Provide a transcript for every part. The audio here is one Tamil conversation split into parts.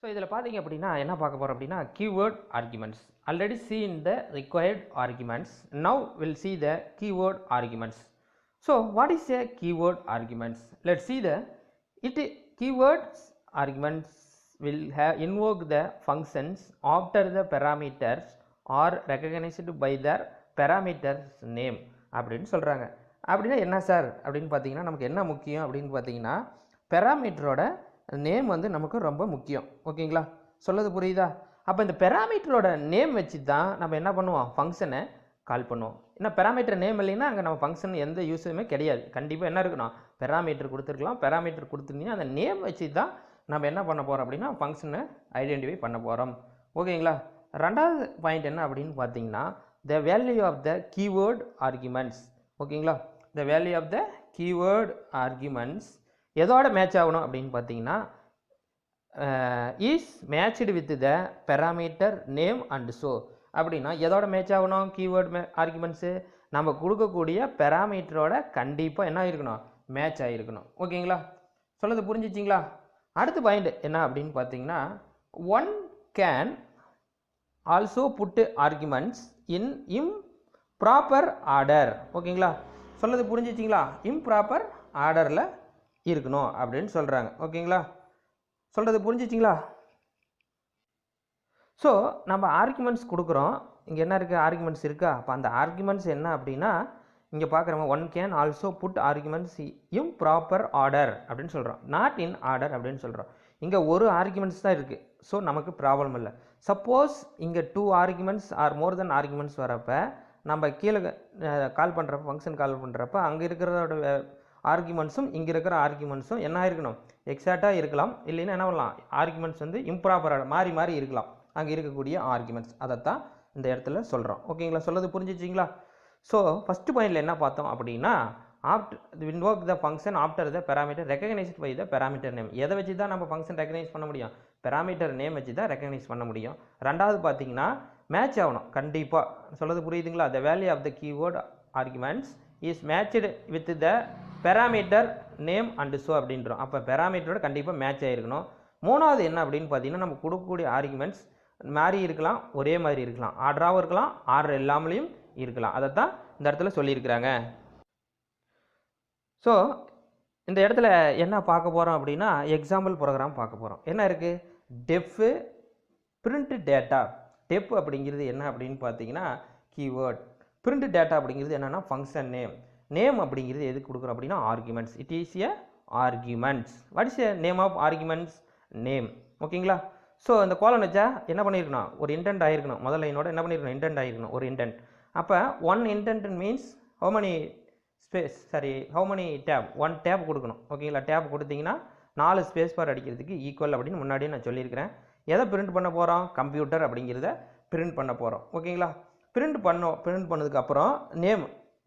ஸோ இதில் பார்த்தீங்க அப்படின்னா என்ன பார்க்க போகிறோம் அப்படின்னா keyword arguments. Already seen the required arguments. Now we'll see the keyword arguments. So what is a keyword arguments? Let's see the keywords arguments will have invoke the functions after the parameters are recognized by their parameters name அப்படின்னு சொல்கிறாங்க. அப்படின்னா என்ன சார் அப்படின்னு பார்த்தீங்கன்னா நமக்கு என்ன முக்கியம் அப்படின்னு பார்த்தீங்கன்னா பெராமீட்டரோட நேம் வந்து நமக்கு ரொம்ப முக்கியம். ஓகேங்களா, சொல்லது புரியுதா? அப்போ இந்த பெராமீட்டரோட நேம் வச்சு தான் நம்ம என்ன பண்ணுவோம், ஃபங்க்ஷனை கால் பண்ணுவோம். ஏன்னா பெராமீட்டர் நேம் இல்லைன்னா அங்கே நம்ம ஃபங்க்ஷன் எந்த யூஸுமே கிடையாது. கண்டிப்பாக என்ன இருக்கணும், பெராமீட்டர் கொடுத்துருக்கலாம். பெராமீட்டர் கொடுத்துருந்தீங்கன்னா அந்த நேம் வச்சு தான் நம்ம என்ன பண்ண போகிறோம் அப்படின்னா ஃபங்க்ஷனை ஐடென்டிஃபை பண்ண போகிறோம். ஓகேங்களா. ரெண்டாவது பாயிண்ட் என்ன அப்படின்னு பார்த்தீங்கன்னா the value of the keyword arguments. ஓகேங்களா, the value of the keyword arguments எதோட மேட்ச் ஆகணும் அப்படின்னு பார்த்தீங்கன்னா is matched with the parameter name and show. அப்படின்னா எதோட மேட்ச் ஆகணும், கீவேர்ட் ஆர்குமெண்ட்ஸு நம்ம கொடுக்கக்கூடிய பெராமீட்டரோட கண்டிப்பாக என்ன ஆகிருக்கணும், மேட்ச் ஆகிருக்கணும். ஓகேங்களா, சொல்லது புரிஞ்சிச்சிங்களா? அடுத்த பாயிண்ட் என்ன அப்படின்னு பார்த்தீங்கன்னா one can also put arguments in improper order. ஓகேங்களா, சொல்லது புரிஞ்சிச்சிங்களா? இம்ப்ராப்பர் ஆர்டரில் இருக்கணும் அப்படின்னு சொல்கிறாங்க. ஓகேங்களா, சொல்கிறது புரிஞ்சிச்சிங்களா? ஸோ நம்ம ஆர்குமெண்ட்ஸ் கொடுக்குறோம். இங்கே என்ன இருக்குது, ஆர்குமெண்ட்ஸ் இருக்கா? அப்போ அந்த ஆர்குமெண்ட்ஸ் என்ன அப்படின்னா இங்கே பார்க்குறோம் one can also put arguments improper order அப்படின்னு சொல்கிறோம், நாட் இன் ஆர்டர் அப்படின்னு சொல்கிறோம். இங்கே ஒரு ஆர்குமெண்ட்ஸ் தான் இருக்குது. ஸோ நமக்கு ப்ராப்ளம் இல்லை. சப்போஸ் இங்கே 2 ஆர்குமெண்ட்ஸ் ஆர் மோர் தென் ஆர்குமெண்ட்ஸ் வரப்போ நம்ம கீழே கால் பண்ணுறப்ப ஃபங்க்ஷன் கால் பண்ணுறப்ப அங்கே இருக்கிறதோட ஆர்குமெண்ட்ஸும் இங்கே இருக்கிற ஆர்குமெண்ட்ஸும் என்ன இருக்கணும், எக்ஸாக்டாக இருக்கலாம். இல்லைன்னா என்ன பண்ணலாம், ஆர்குமெண்ட்ஸ் வந்து இம்ப்ராப்பராக மாறி மாறி இருக்கலாம் அங்கே இருக்கக்கூடிய ஆர்குமெண்ட்ஸ். அதைத்தான் இந்த இடத்துல சொல்கிறோம். ஓகேங்களா, சொல்லது புரிஞ்சிச்சிங்களா? ஸோ ஃபஸ்ட்டு பாயிண்டில் என்ன பார்த்தோம் அப்படின்னா after invoke the function after the parameter recognised by the parameter name. எதை வச்சு தான் நம்ம ஃபங்க்ஷன் ரெகக்னைஸ் பண்ண முடியும், பெராமீட்டர் நேம் வச்சு தான் ரெகக்னைஸ் பண்ண முடியும். ரெண்டாவது பார்த்தீங்கன்னா மேட்ச் ஆகணும் கண்டிப்பாக. சொல்லது புரியுதுங்களா? The value of the keyword arguments is matched with the parameter name and show அப்படின்றோம். அப்போ பெராமீட்டரோட கண்டிப்பாக மேட்ச் ஆகிருக்கணும். மூணாவது என்ன அப்படின்னு பார்த்தீங்கன்னா நம்ம கொடுக்கக்கூடிய ஆர்குமெண்ட்ஸ் மாறி இருக்கலாம், ஒரே மாதிரி இருக்கலாம், ஆர்டராகவும் இருக்கலாம், ஆர்டர் இல்லாமலையும் இருக்கலாம். அதை தான் இந்த இடத்துல சொல்லியிருக்கிறாங்க. ஸோ இந்த இடத்துல என்ன பார்க்க போகிறோம் அப்படின்னா எக்ஸாம்பிள் ப்ரோக்ராம் பார்க்க போகிறோம். என்ன இருக்குது, டெஃப் பிரிண்ட் டேட்டா. டெஃப் அப்படிங்கிறது என்ன அப்படின்னு பார்த்தீங்கன்னா கீவேர்ட், பிரிண்ட் டேட்டா அப்படிங்கிறது என்னென்னா ஃபங்க்ஷன் நேம். நேம் அப்படிங்கிறது எதுக்கு கொடுக்குறோம் அப்படின்னா arguments. It is a arguments. What is a name of arguments, name. ஓகேங்களா. ஸோ இந்த கோலன் வச்சா என்ன பண்ணியிருக்கணும், ஒரு இன்டென்ட் ஆகிருக்கணும். முதல்ல என்னோட என்ன பண்ணியிருக்கணும், இன்டென்ட் ஆகிருக்கணும், ஒரு இன்டென்ட். அப்போ one indent means how many space, sorry how many tab, one tab கொடுக்கணும். ஓகேங்களா, டேப் கொடுத்தீங்கன்னா 4 ஸ்பேஸ் பார் அடிக்கிறதுக்கு ஈக்குவல் அப்படின்னு முன்னாடியே நான் சொல்லியிருக்கிறேன். எதை பிரிண்ட் பண்ண போகிறோம், கம்ப்யூட்டர் அப்படிங்கிறத பிரிண்ட் பண்ண போகிறோம். ஓகேங்களா, பிரிண்ட் பண்ணதுக்கப்புறம் நேம்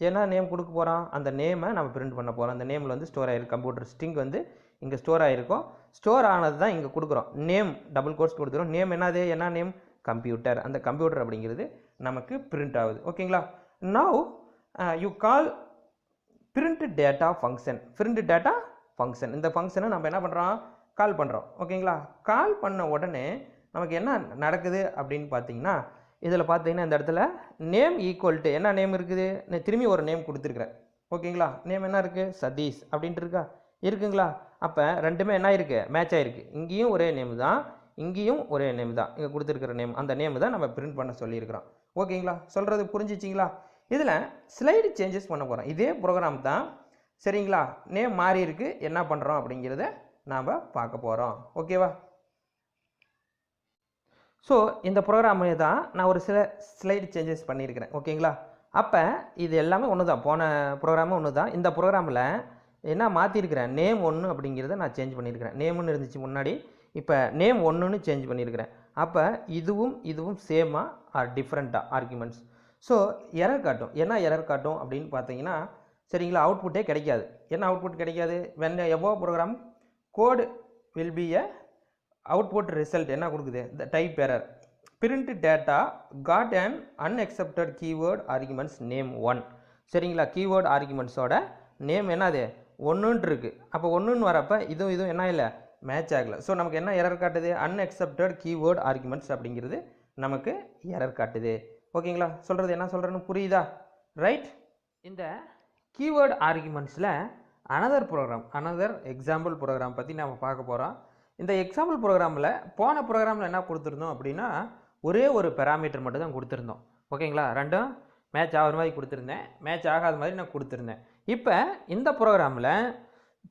என்ன நேம் கொடுக்க போகிறோம், அந்த நேமை நம்ம பிரிண்ட் பண்ண போகிறோம். அந்த நேமில் வந்து ஸ்டோர் ஆகிருக்கு, கம்ப்யூட்டர் ஸ்ட்ரிங் வந்து இங்கே ஸ்டோர் ஆகிருக்கும். ஸ்டோர் ஆனது தான் இங்கே கொடுக்குறோம். நேம் டபுள் கோட்ஸ் கொடுத்துரும். நேம் என்னது, என்ன நேம், கம்ப்யூட்டர். அந்த கம்ப்யூட்டர் அப்படிங்கிறது நமக்கு பிரிண்ட் ஆகுது. ஓகேங்களா. Now you call print data function. Print data function, இந்த ஃபங்க்ஷனை நம்ம என்ன பண்ணுறோம், கால் பண்ணுறோம். ஓகேங்களா, கால் பண்ண உடனே நமக்கு என்ன நடக்குது அப்படின்னு பார்த்தீங்கன்னா இதில் பார்த்தீங்கன்னா இந்த இடத்துல நேம் ஈக்குவல் டு என்ன நேம் இருக்குது, நான் திரும்பி ஒரு நேம் கொடுத்துருக்குறேன். ஓகேங்களா, நேம் என்ன இருக்குது, சதீஷ் அப்படின்ட்டு இருக்கா, இருக்குங்களா. அப்போ ரெண்டுமே என்ன இருக்குது, மேட்ச் ஆகிருக்கு. இங்கேயும் ஒரே நேம் தான், இங்கேயும் ஒரே நேம் தான், இங்கே கொடுத்துருக்கிற நேம், அந்த நேம் தான் நம்ம பிரிண்ட் பண்ண சொல்லியிருக்கிறோம். ஓகேங்களா, சொல்கிறது புரிஞ்சிச்சிங்களா? இதில் ஸ்லைடு சேஞ்சஸ் பண்ண போகிறோம். இதே ப்ரோக்ராம் தான், சரிங்களா. நேம் மாறி இருக்குது, என்ன பண்ணுறோம் அப்படிங்கிறத நாம் பார்க்க போகிறோம். ஓகேவா. ஸோ இந்த ப்ரோக்ராமே தான் நான் ஒரு சில ஸ்லைடு சேஞ்சஸ் பண்ணியிருக்கிறேன். ஓகேங்களா. அப்போ இது எல்லாமே ஒன்று தான், போன ப்ரோக்ராமும் ஒன்று தான். இந்த ப்ரோக்ராமில் என்ன மாற்றிருக்கிறேன், நேம் 1 அப்படிங்கிறத நான் சேஞ்ச் பண்ணியிருக்கிறேன். நேம்னு இருந்துச்சு முன்னாடி, இப்போ நேம் 1ன்னு சேஞ்ச் பண்ணியிருக்கிறேன். அப்போ இதுவும் சேமாக ஆர் டிஃப்ரெண்ட்டாக ஆர்குமெண்ட்ஸ். ஸோ எரர் காட்டும். என்ன எரர் காட்டும் அப்படின்னு பார்த்தீங்கன்னா சரிங்களா, அவுட்புட்டே கிடைக்காது. என்ன அவுட்புட் கிடைக்காது, when above program code will be a output result என்ன கொடுக்குது, the type error. Print data got and unexpected keyword arguments name 1. சரிங்களா, கீவேர்ட் ஆர்குமெண்ட்ஸோட நேம் என்னது 1ன்னு இருக்குது. அப்போ 1ன்னு வரப்போ இதுவும் என்ன இல்லை, மேட்ச் ஆகலை. ஸோ நமக்கு என்ன எரர் காட்டுது? அன்எக்செப்டட் கீவேர்ட் ஆர்குமெண்ட்ஸ் அப்படிங்கிறது நமக்கு எரர் காட்டுது. ஓகேங்களா? சொல்கிறது என்ன சொல்கிறேன்னு புரியுதா? ரைட். இந்த கீவேர்ட் ஆர்குமெண்ட்ஸில் அனதர் எக்ஸாம்பிள் ப்ரோக்ராம் பற்றி நம்ம பார்க்க போகிறோம். இந்த எக்ஸாம்பிள் ப்ரோக்ராமில் போன ப்ரோக்ராமில் என்ன கொடுத்துருந்தோம் அப்படின்னா ஒரே ஒரு பெராமீட்டர் மட்டும் தான் கொடுத்துருந்தோம். ஓகேங்களா? ரெண்டும் மேட்ச் ஆகிற மாதிரி கொடுத்துருந்தேன், மேட்ச் ஆகாத மாதிரி நான் கொடுத்துருந்தேன். இப்போ இந்த ப்ரோக்ராமில்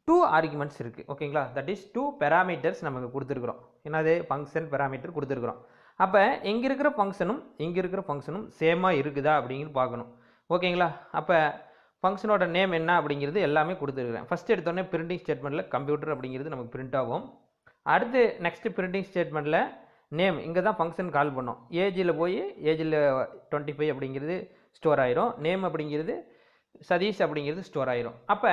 2 ஆர்குமெண்ட்ஸ் இருக்குது. ஓகேங்களா? தட் இஸ் 2 பெராமீட்டர்ஸ் நமக்கு கொடுத்துருக்குறோம். என்னது? ஃபங்க்ஷன் பெராமீட்டர் கொடுத்துருக்குறோம். அப்போ இங்கே இருக்கிற ஃபங்க்ஷனும் சேமாக இருக்குதா அப்படிங்கிறது பார்க்கணும். ஓகேங்களா? அப்போ ஃபங்க்ஷனோட நேம் என்ன அப்படிங்கிறது எல்லாமே கொடுத்துருக்குறேன். ஃபஸ்ட் எடுத்தோடனே பிரிண்டிங் ஸ்டேட்மெண்ட்டில் கம்ப்யூட்டர் அப்படிங்கிறது நமக்கு பிரிண்ட் ஆகும். அடுத்து நெக்ஸ்ட்டு பிரிண்டிங் ஸ்டேட்மெண்ட்டில் நேம், இங்கே தான் ஃபங்க்ஷன் கால் பண்ணோம். ஏஜில் போய் ஏஜில் 25 அப்படிங்கிறது ஸ்டோர் ஆயிரும். நேம் அப்படிங்கிறது சதீஷ் அப்படிங்கிறது ஸ்டோர் ஆயிரும். அப்போ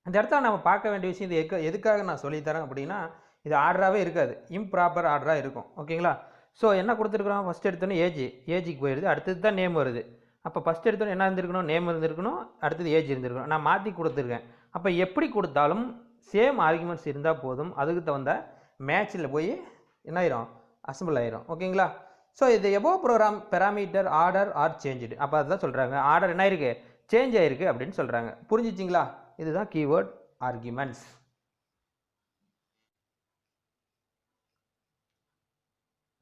அந்த இடத்துல நம்ம பார்க்க வேண்டிய விஷயம் இது எதுக்காக நான் சொல்லித்தரேன் அப்படின்னா இது ஆர்டராகவே இருக்காது, இம்ப்ராப்பர் ஆர்டராக இருக்கும். ஓகேங்களா? ஸோ என்ன கொடுத்துருக்குறோம்? ஃபஸ்ட் எடுத்தோன்னே ஏஜுக்கு போயிடுது, அடுத்தது தான் நேம் வருது. அப்போ ஃபஸ்ட் எடுத்தோன்னே என்ன இருந்திருக்கணும்? நேம் இருந்திருக்கணும், அடுத்தது ஏஜ் இருந்திருக்கணும். நான் மாற்றி கொடுத்துருக்கேன். அப்போ எப்படி கொடுத்தாலும் சேம் ஆர்குமெண்ட்ஸ் இருந்தால் போதும், அதுக்கு தகுந்த மேட்சில் போய் என்ன ஆயிரும்? அசம்பிள் ஆயிரும். ஓகேங்களா? ஸோ இது above program parameter order are changed. அப்போ அதுதான் சொல்கிறாங்க ஆர்டர் என்ன இருக்குது? சேஞ்ச் ஆகிருக்கு அப்படின்னு சொல்கிறாங்க. புரிஞ்சிச்சிங்களா? இதுதான் கீவேர்ட் ஆர்குமெண்ட்ஸ்.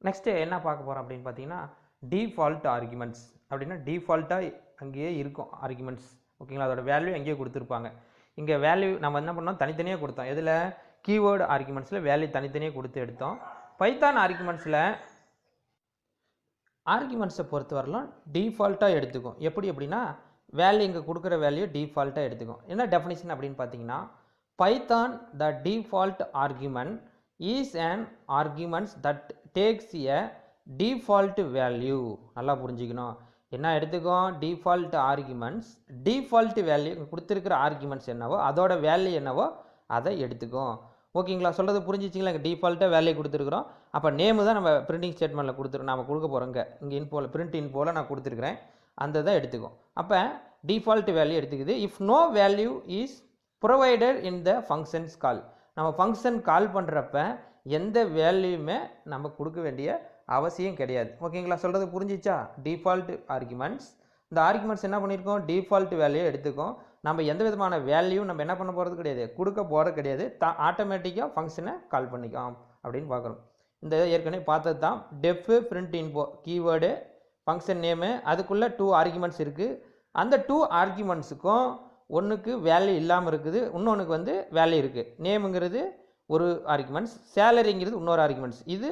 நெக்ஸ்ட்டு என்ன பார்க்க போகிறோம் அப்படின்னு பார்த்தீங்கன்னா டிஃபால்ட் ஆர்குமெண்ட்ஸ். அப்படின்னா டிஃபால்ட்டாக அங்கேயே இருக்கும் ஆர்குமெண்ட்ஸ். ஓகேங்களா? அதோட வேல்யூ அங்கேயே கொடுத்துருப்பாங்க. இங்கே வேல்யூ நம்ம என்ன பண்ணோம்? தனித்தனியாக கொடுத்தோம். இதில் கீவேர்டு ஆர்குமெண்ட்ஸில் வேல்யூ தனித்தனியாக கொடுத்து எடுத்தோம். பைத்தான் ஆர்குமெண்ட்ஸை பொறுத்த வரலாம் டிஃபால்ட்டாக எடுத்துக்கும். எப்படி அப்படின்னா வேல்யூ இங்கே கொடுக்குற வேல்யூ டிஃபால்ட்டாக எடுத்துக்கும். என்ன டெஃபினிஷன் அப்படின்னு பார்த்தீங்கன்னா Python the default argument is an arguments that takes a default value. நல்லா புரிஞ்சுக்கணும். என்ன எடுத்துக்கும்? டிஃபால்ட் ஆர்குமெண்ட்ஸ், டிஃபால்ட் வேல்யூ கொடுத்துருக்கிற ஆர்குமெண்ட்ஸ் என்னவோ அதோட வேல்யூ என்னவோ அதை எடுத்துக்கும். ஓகேங்களா? சொல்கிறது புரிஞ்சிச்சிங்களா? இங்கே டிஃபால்ட்டாக வேல்யூ கொடுத்துருக்குறோம். அப்போ நேமு தான் நம்ம பிரிண்டிங் ஸ்டேட்மெண்ட்டில் கொடுத்துருக்கோம். நம்ம கொடுக்க போகிறோங்க இங்கே இன்போவில் பிரிண்ட் இன்போவில் நான் கொடுத்துருக்குறேன், அந்த தான் எடுத்துக்கும். அப்போ டிஃபால்ட் வேல்யூ எடுத்துக்குது. If no value is provided in the functions call. நம்ம ஃபங்க்ஷன் கால் பண்ணுறப்ப எந்த வேல்யூமே நம்ம கொடுக்க வேண்டிய அவசியம் கிடையாது. ஓகேங்களா? சொல்கிறது புரிஞ்சிச்சா? டிஃபால்ட் ஆர்குமெண்ட்ஸ், இந்த ஆர்குமெண்ட்ஸ் என்ன பண்ணியிருக்கோம்? டிஃபால்ட் வேல்யூ எடுத்துக்கும். நம்ம எந்த விதமான வேல்யூ நம்ம என்ன பண்ண போகிறது கிடையாது, கொடுக்க போகிறது கிடையாது. ஆட்டோமேட்டிக்காக ஃபங்க்ஷனை கால் பண்ணிக்கலாம் அப்படின்னு பார்க்குறோம். இந்த ஏற்கனவே பார்த்தது தான். Def print info keyword function name, அதுக்குள்ளே 2 ஆர்குமெண்ட்ஸ் இருக்குது. அந்த 2 ஆர்குமெண்ட்ஸுக்கும் ஒன்றுக்கு வேல்யூ இல்லாமல் இருக்குது, இன்னொன்றுக்கு வந்து வேல்யூ இருக்குது. நேமுங்கிறது ஒரு ஆர்குமெண்ட்ஸ், சேலரிங்கிறது இன்னொரு ஆர்குமெண்ட்ஸ். இது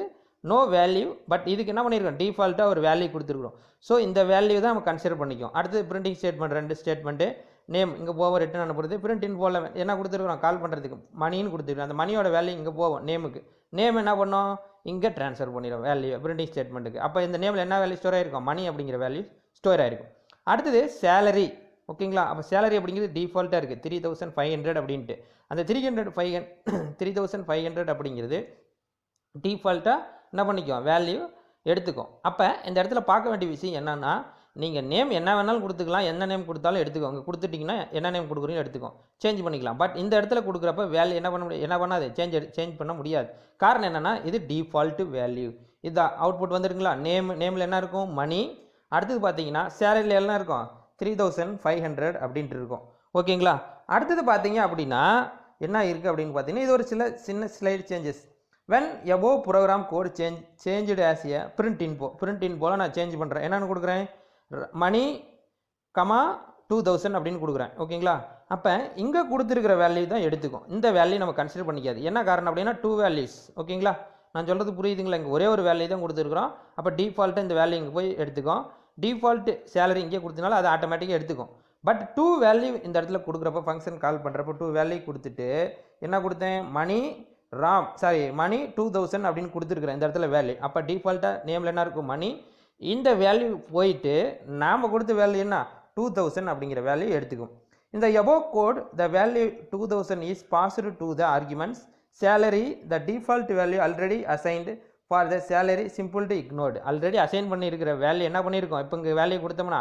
நோ வேல்யூ, பட் இதுக்கு என்ன பண்ணியிருக்கோம்? டிஃபால்ட்டாக ஒரு வேல்யூ கொடுத்துருக்குறோம். ஸோ இந்த வேல்யூ தான் நம்ம கன்சிடர் பண்ணிக்கும். அடுத்து பிரிண்டிங் ஸ்டேட்மெண்ட் 2 ஸ்டேட்மெண்ட்டு. நேம் இங்கே போவோம், ரிட்டன் அனுப்புறது. பிரிண்ட் இன் போல என்ன கொடுத்துருக்குறோம்? கால் பண்ணுறதுக்கு மணின்னு கொடுத்துருக்கோம். அந்த மணியோட வேல்யூ இங்கே போவோம் நேமுக்கு. நேம் என்ன பண்ணோம்? இங்கே ட்ரான்ஸ்ஃபர் பண்ணிடும் வேல்யூ பிரிண்டிங் ஸ்டேட்மெண்ட்டுக்கு. அப்போ இந்த நேமில் என்ன வேல்யூ ஸ்டோர் ஆகிருக்கும்? மணி அப்படிங்கிற வேல்யூ ஸ்டோர் ஆகிருக்கும். அடுத்தது சேலரி. ஓகேங்களா? அப்போ சேலரி அப்படிங்கிறது டிஃபால்ட்டாக இருக்குது 3500 அப்படின்ட்டு. அந்த 3500 அப்படிங்கிறது டிஃபால்ட்டாக என்ன பண்ணிக்கும்? வேல்யூ எடுத்துக்கும். அப்போ இந்த இடத்துல பார்க்க வேண்டிய விஷயம் என்னென்னா நீங்கள் நேம் என்ன வேணாலும் கொடுத்துக்கலாம், என்ன நேம் கொடுத்தாலும் எடுத்துக்கோங்க. கொடுத்துட்டிங்கன்னா என்ன நேம் கொடுக்குறீங்க எடுத்துக்கோம், சேஞ்ச் பண்ணிக்கலாம். பட் இந்த இடத்துல கொடுக்குறப்ப வேல்யூ என்ன பண்ண முடியும்? என்ன பண்ணாது? சேஞ்ச் பண்ண முடியாது. காரணம் என்னென்னா இது டிஃபால்ட்டு வேல்யூ. இதுதான் அவுட்புட் வந்துருங்களா? நேமில் என்ன இருக்கும்? மணி. அடுத்தது பார்த்தீங்கன்னா சேலரியில் என்ன இருக்கும்? 3500 அப்படின்ட்டு இருக்கும். ஓகேங்களா? அடுத்தது பார்த்தீங்க அப்படின்னா என்ன இருக்குது அப்படின்னு பார்த்தீங்கன்னா இது ஒரு சின்ன slide changes. when above program code changed as a print info நான் சேஞ்ச் பண்ணுறேன். என்னென்னு கொடுக்குறேன்? மணி 2000 அப்படின்னு கொடுக்குறேன். ஓகேங்களா? அப்போ இங்கே கொடுத்துருக்கிற வேல்யூ தான் எடுத்துக்கும். இந்த வேல்யூ நம்ம கன்சிடர் பண்ணிக்காது. என்ன காரணம் அப்படின்னா 2 வேல்யூஸ். ஓகேங்களா? நான் சொல்கிறது புரியுதுங்களா? இங்கே ஒரே ஒரு வேல்யூ தான் கொடுத்துருக்குறோம். அப்போ டிஃபால்ட்டு இந்த வேல்யூ இங்கே போய் எடுத்துக்கும். டிஃபால்ட் சேலரி இங்கே கொடுத்தனால அது ஆட்டோமேட்டிக்காக எடுத்துக்கும். பட் 2 வேல்யூ இந்த இடத்துல கொடுக்குறப்ப ஃபங்க்ஷன் கால் பண்ணுறப்போ 2 வேல்யூ கொடுத்துட்டு என்ன கொடுத்தேன்? மணி 2000 அப்படின்னு கொடுத்துருக்குறேன் இந்த இடத்துல வேல்யூ. அப்போ டிஃபால்ட்டாக நேமில் என்ன இருக்கும்? மணி. இந்த வேல்யூ போயிட்டு நாம் கொடுத்த வேல்யூ என்ன? 2000 அப்படிங்கிற வேல்யூ எடுத்துக்கும். இந்த above code the value 2000 is passed to the arguments salary. The default value already assigned for the salary simple to ignored. Already assign பண்ணியிருக்கிற வேல்யூ என்ன பண்ணியிருக்கோம்? இப்போ இங்கே வேல்யூ கொடுத்தோம்னா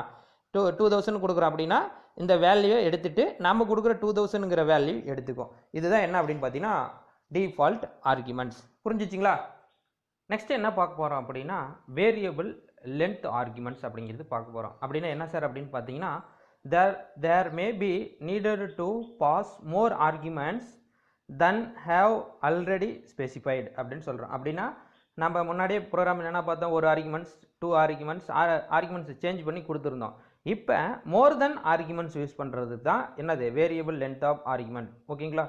2000 கொடுக்குறோம் அப்படின்னா இந்த வேல்யூவை எடுத்துகிட்டு நம்ம கொடுக்குற 2000ங்கிற வேல்யூ எடுத்துக்கும். இதுதான் என்ன அப்படின்னு பார்த்தீங்கன்னா டிஃபால்ட் ஆர்குமெண்ட்ஸ். புரிஞ்சிச்சிங்களா? நெக்ஸ்ட் என்ன பார்க்க போகிறோம் அப்படின்னா வேரியபிள் லென்த் ஆர்குமெண்ட்ஸ் அப்படிங்கிறது பார்க்க போகிறோம். அப்படின்னா என்ன சார் அப்படின்னு பார்த்தீங்கன்னா there may be needed to pass more arguments than have already specified அப்படின்னு சொல்கிறோம். அப்படின்னா நம்ம முன்னாடியே ப்ரோக்ராம் என்ன பார்த்தோம், ஒரு ஆர்குமெண்ட்ஸ் 2 ஆர்குமெண்ட்ஸ் சேஞ்ச் பண்ணி கொடுத்துருந்தோம். இப்போ மோர் தென் ஆர்குமெண்ட்ஸ் யூஸ் பண்ணுறது தான் என்னது வேரியபிள் லென்த் ஆஃப் ஆர்குமெண்ட். ஓகேங்களா?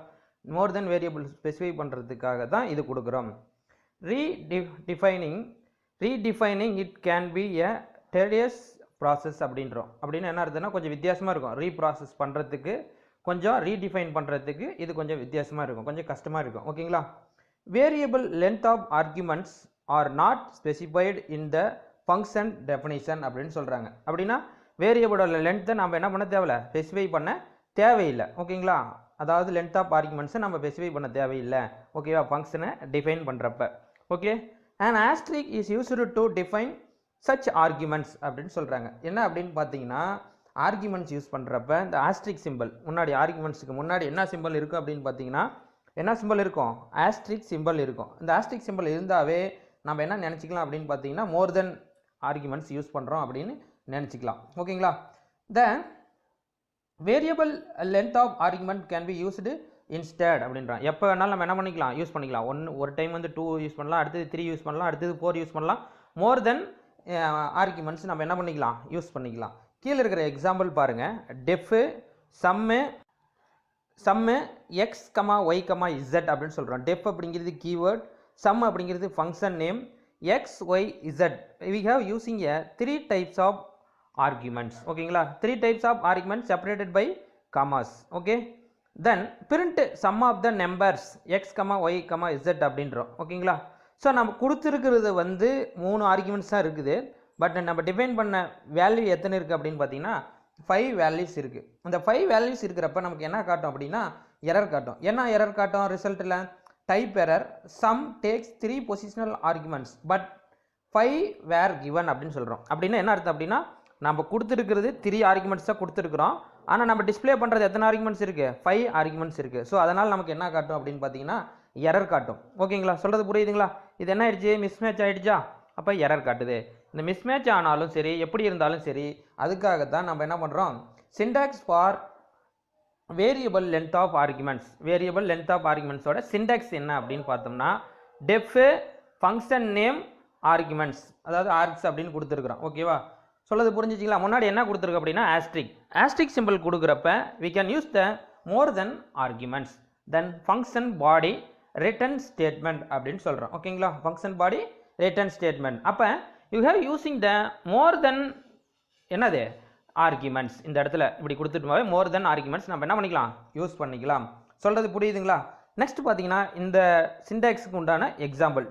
மோர் தென் வேரியபிள் ஸ்பெசிஃபை பண்ணுறதுக்காக தான் இது கொடுக்குறோம். Redefining it can be a tedious process அப்படின்றோம். அப்படின்னு என்ன அர்த்தம்னா கொஞ்சம் வித்தியாசமாக இருக்கும். ரீப்ராசஸ் பண்ணுறதுக்கு கொஞ்சம் ரீடிஃபைன் பண்ணுறதுக்கு இது கொஞ்சம் வித்தியாசமாக இருக்கும், கொஞ்சம் கஷ்டமாக இருக்கும். ஓகேங்களா? Variable length of arguments are not specified in the function definition அப்படின்னு சொல்கிறாங்க. அப்படின்னா வேரியபிளோட லென்த்தை நம்ம என்ன பண்ண தேவையில்லை, ஸ்பெசிஃபை பண்ண தேவையில்லை. ஓகேங்களா? அதாவது லென்த் ஆஃப் ஆர்குமெண்ட்ஸை நம்ம ஸ்பெசிஃபை பண்ண தேவையில்லை. ஓகேவா? ஃபங்க்ஷனை டிஃபைன் பண்ணுறப்ப. Okay, an asterisk is used to define such arguments அப்படின்னு சொல்கிறாங்க. என்ன அப்படின்னு பார்த்தீங்கன்னா ஆர்குமெண்ட்ஸ் யூஸ் பண்ணுறப்ப இந்த ஆஸ்ட்ரிக் சிம்பிள் முன்னாடி ஆர்குமெண்ட்ஸுக்கு முன்னாடி என்ன சிம்பிள் இருக்கும் அப்படின்னு பார்த்தீங்கன்னா என்ன சிம்பிள் இருக்கும், ஆஸ்ட்ரிக் சிம்பிள் இருக்கும். இந்த ஆஸ்ட்ரிக் சிம்பிள் இருந்தாவே நம்ம என்ன நினச்சிக்கலாம் அப்படின்னு பார்த்தீங்கன்னா மோர் தென் ஆர்குமெண்ட்ஸ் யூஸ் பண்ணுறோம் அப்படின்னு நினச்சிக்கலாம். ஓகேங்களா? Then variable length of argument can be used instead அப்படின்றான். எப்போ வேணாலும் நம்ம என்ன பண்ணிக்கலாம், யூஸ் பண்ணிக்கலாம். ஒரு டைம் வந்து 2 யூஸ் பண்ணலாம், அடுத்தது 3 யூஸ் பண்ணலாம், அடுத்தது 4 யூஸ் பண்ணலாம். மோர் தென் ஆர்குமெண்ட்ஸ் நம்ம என்ன பண்ணிக்கலாம், யூஸ் பண்ணிக்கலாம். கீழே இருக்கிற எக்ஸாம்பிள் பாருங்கள். Def sum x comma y comma z அப்படின்னு சொல்கிறோம். டெஃப் அப்படிங்கிறது கீவேர்ட், சம் அப்படிங்கிறது function name, x y z we have using a 3 types of arguments. ஓகேங்களா? 3 types of arguments separated by commas. Okay, then print sum of the numbers x comma y comma z அப்படின்றோம். ஓகேங்களா? ஸோ நம்ம கொடுத்துருக்கிறது வந்து 3 ஆர்குமெண்ட்ஸ் தான் இருக்குது. பட் நம்ம டிஃபைன் பண்ண வேல்யூ எத்தனை இருக்குது அப்படின்னு பார்த்தீங்கன்னா 5 வேல்யூஸ் இருக்குது. அந்த 5 வேல்யூஸ் இருக்கிறப்ப நமக்கு என்ன காட்டும் அப்படின்னா எரர் காட்டும். என்ன எரர் காட்டும் ரிசல்ட்டில்? Type error, sum takes 3 positional arguments but 5 were given அப்படின்னு சொல்கிறோம். அப்படின்னா என்ன அர்த்தம் அப்படின்னா நம்ம கொடுத்துருக்கிறது 3 ஆர்குமெண்ட்ஸ் தான் கொடுத்துருக்குறோம். ஆனால் நம்ம டிஸ்பிளே பண்ணுறது எத்தனை ஆர்குமெண்ட்ஸ் இருக்குது, 5 ஆர்குமெண்ட்ஸ் இருக்குது. ஸோ அதனால் நமக்கு என்ன காட்டும் அப்படின்னு பார்த்தீங்கன்னா எரர் காட்டும். ஓகேங்களா? சொல்கிறது புரியுதுங்களா? இது என்ன ஆயிடுச்சு, மிஸ்மேட்ச் ஆகிடுச்சா? அப்போ எரர் காட்டுது. இந்த மிஸ்மேட்ச் ஆனாலும் சரி, எப்படி இருந்தாலும் சரி, அதுக்காகத்தான் நம்ம என்ன பண்ணுறோம், syntax for variable length of arguments. Variable length of ஆர்குமெண்ட்ஸோட சிண்டாக்ஸ் என்ன அப்படின்னு பார்த்தோம்னா டெஃப் ஃபங்க்ஷன் நேம் ஆர்குமெண்ட்ஸ், அதாவது ஆர்க்ஸ் அப்படின்னு கொடுத்துருக்குறோம். ஓகேவா? சொல்கிறது புரிஞ்சிச்சிங்களா? முன்னாடி என்ன கொடுத்துருக்கு அப்படின்னா ஆஸ்ட்ரிக் சிம்பிள் கொடுக்குறப்ப we can use the more than arguments then function body return statement அப்படின்னு சொல்கிறோம். ஓகேங்களா? function body return statement. அப்போ you have using the more than என்னது arguments. இந்த இடத்துல இப்படி கொடுத்துட்டு more than arguments நம்ம என்ன பண்ணிக்கலாம், யூஸ் பண்ணிக்கலாம். சொல்கிறது புரியுதுங்களா? நெக்ஸ்ட் பார்த்தீங்கன்னா இந்த சிண்டாக்ஸுக்கு உண்டான எக்ஸாம்பிள்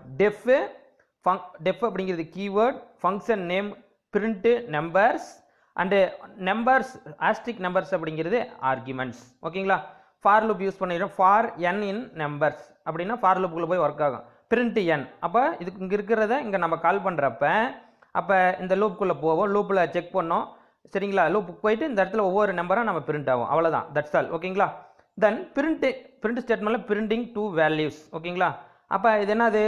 டெஃப் அப்படிங்கிறது keyword, function name print numbers and numbers asterisk numbers அப்படிங்கிறது arguments. ஓகேங்களா? ஃபார் லூப் யூஸ் பண்ணிடுறோம். ஃபார் n in numbers அப்படின்னா ஃபார் லூப்புக்குள்ளே போய் ஒர்க் ஆகும். print n அப்போ இதுக்கு இங்கே இருக்கிறத இங்கே நம்ம கால் பண்ணுறப்ப அப்போ இந்த லூப்புக்குள்ளே போவோம், லூப்பில் செக் பண்ணோம். சரிங்களா? லூப்புக்கு போயிட்டு இந்த இடத்துல ஒவ்வொரு நம்பராக நம்ம பிரிண்ட் ஆகும். அவ்வளோதான், தட்ஸ் ஆல். ஓகேங்களா? தென் பிரிண்ட் ஸ்டேட்மெண்ட்டில் பிரிண்டிங் 2 வேல்யூஸ். ஓகேங்களா? அப்போ இது என்னது,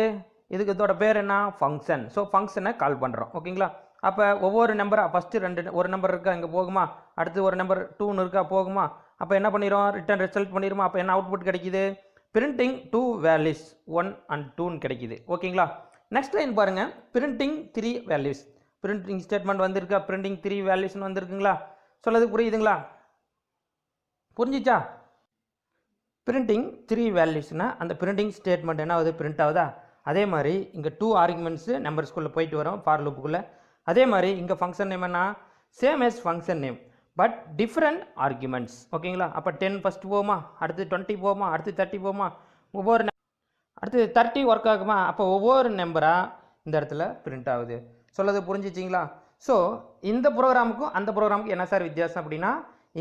இதுக்கு இதோட பேர் என்ன, ஃபங்க்ஷன். ஸோ ஃபங்க்ஷனை கால் பண்ணுறோம். ஓகேங்களா? அப்போ ஒவ்வொரு நம்பராக ஃபஸ்ட்டு ஒரு நம்பர் இருக்கா இங்கே போகுமா, அடுத்து ஒரு நம்பர் 2 இருக்கா போகுமா, அப்போ என்ன பண்ணிடும், ரிட்டர்ன் ரிசல்ட் பண்ணிடுமா. அப்போ என்ன அவுட்புட் கிடைக்குது, பிரிண்டிங் 2 வேல்யூஸ் 1 and 2 கிடைக்குது. ஓகேங்களா? நெக்ஸ்ட் லைன் பாருங்கள், பிரிண்டிங் 3 வேல்யூஸ். பிரிண்டிங் ஸ்டேட்மெண்ட் வந்திருக்கா, பிரிண்டிங் 3 வேல்யூஸ்னு வந்திருக்குங்களா? சொல்லது புரியுதுங்களா? புரிஞ்சிச்சா? பிரிண்டிங் 3 வேல்யூஸ்னால் அந்த பிரிண்டிங் ஸ்டேட்மெண்ட் என்ன ஆகுது, பிரிண்ட் ஆகுதா? அதே மாதிரி இங்கே 2 ஆர்குமெண்ட்ஸு நம்பர்ஸ்குள்ளே போயிட்டு வரோம் ஃபார் லூப்புக்குள்ளே. அதே மாதிரி இங்கே ஃபங்க்ஷன் நேம் என்ன, same as function name but different arguments. ஓகேங்களா? அப்போ 10 ஃபஸ்ட்டு போகுமா, அடுத்து 20 போகுமா, அடுத்து 30 போகுமா, அடுத்து 30 ஒர்க் ஆகுமா. அப்போ ஒவ்வொரு நம்பராக இந்த இடத்துல பிரிண்ட் ஆகுது. சொல்லது புரிஞ்சிச்சிங்களா? ஸோ இந்த ப்ரோக்ராமுக்கும் அந்த ப்ரோக்ராமுக்கும் என்ன சார் வித்தியாசம் அப்படின்னா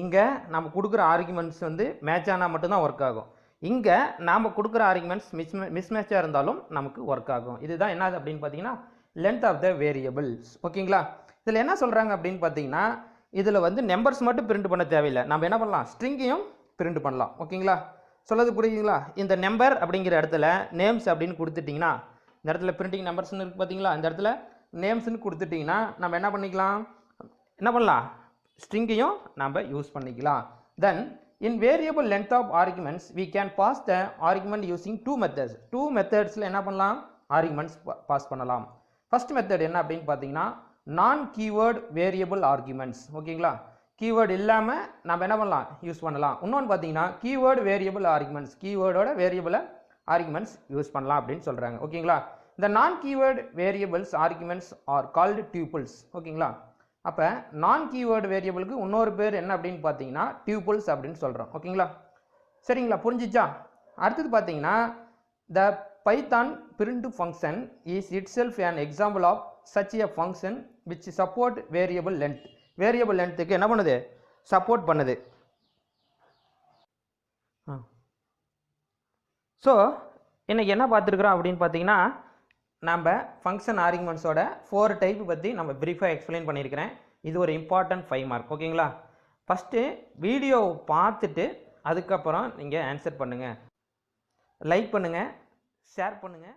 இங்கே நம்ம கொடுக்குற ஆர்குமெண்ட்ஸ் வந்து மேட்ச் ஆனால் மட்டும்தான் ஒர்க் ஆகும். இங்கே நாம் கொடுக்குற ஆர்குமெண்ட்ஸ் மிஸ்மேட்சாக இருந்தாலும் நமக்கு ஒர்க் ஆகும். இதுதான் என்னது அப்படின்னு பார்த்தீங்கன்னா லென்த் ஆஃப் த வேரியபிள்ஸ். ஓகேங்களா? இதில் என்ன சொல்கிறாங்க அப்படின்னு பார்த்தீங்கன்னா இதில் வந்து நம்பர்ஸ் மட்டும் பிரிண்ட் பண்ண தேவையில்லை, நம்ம என்ன பண்ணலாம், ஸ்ட்ரிங்கையும் பிரிண்ட் பண்ணலாம். ஓகேங்களா? சொல்லது புரியுதுங்களா? இந்த நம்பர் அப்படிங்கிற இடத்துல நேம்ஸ் அப்படின்னு கொடுத்துட்டிங்கன்னா, இந்த இடத்துல பிரிண்டிங் நம்பர்ஸ்னு இருக்குது பார்த்தீங்களா, இந்த இடத்துல நேம்ஸ்னு கொடுத்துட்டிங்கன்னா நம்ம என்ன பண்ணிக்கலாம், என்ன பண்ணலாம், ஸ்ட்ரிங்கையும் நம்ம யூஸ் பண்ணிக்கலாம். தென் in variable length of arguments we can pass the argument using two methods. Two methodsல என்ன பண்ணலாம், arguments பாஸ் பண்ணலாம். ஃபர்ஸ்ட் மெத்தட் என்ன அப்படின்னு பார்த்தீங்கன்னா நான் கீவேர்ட் வேரியபிள் ஆர்குமெண்ட்ஸ். ஓகேங்களா, கீவேர்டு இல்லாமல் நம்ம என்ன பண்ணலாம், யூஸ் பண்ணலாம். இன்னொன்று பார்த்தீங்கன்னா கீவேர்டு வேரியபிள் ஆர்குமெண்ட்ஸ், கீவேர்டோட வேரியபிளை ஆர்குமெண்ட்ஸ் யூஸ் பண்ணலாம் அப்படின்னு சொல்கிறாங்க. ஓகேங்களா, இந்த non keyword variables arguments are called tuples. ஓகேங்களா, அப்போ நான் கீவேர்டு வேரியபிளுக்கு இன்னொரு பேர் என்ன அப்படின்னு பார்த்தீங்கன்னா டியூபிள்ஸ் அப்படின்னு சொல்கிறோம். ஓகேங்களா, சரிங்களா, புரிஞ்சிச்சா? அடுத்தது பார்த்தீங்கன்னா த Python print function is itself an example of such a function which support variable length. Variable லென்த்துக்கு என்ன பண்ணுது, சப்போர்ட் பண்ணுது. ஸோ இன்னைக்கு என்ன பார்த்துருக்குறோம் அப்படின்னு பார்த்தீங்கன்னா நம்ம ஃபங்க்ஷன் ஆர்குமெண்ட்ஸோட 4 டைப் பற்றி நம்ம ப்ரீஃபாக எக்ஸ்பிளைன் பண்ணியிருக்கிறேன். இது ஒரு இம்பார்ட்டன்ட் 5 மார்க். ஓகேங்களா, ஃபஸ்ட்டு வீடியோ பார்த்துட்டு அதுக்கப்புறம் நீங்கள் ஆன்சர் பண்ணுங்கள், லைக் பண்ணுங்கள், ஷேர் பண்ணுங்கள்.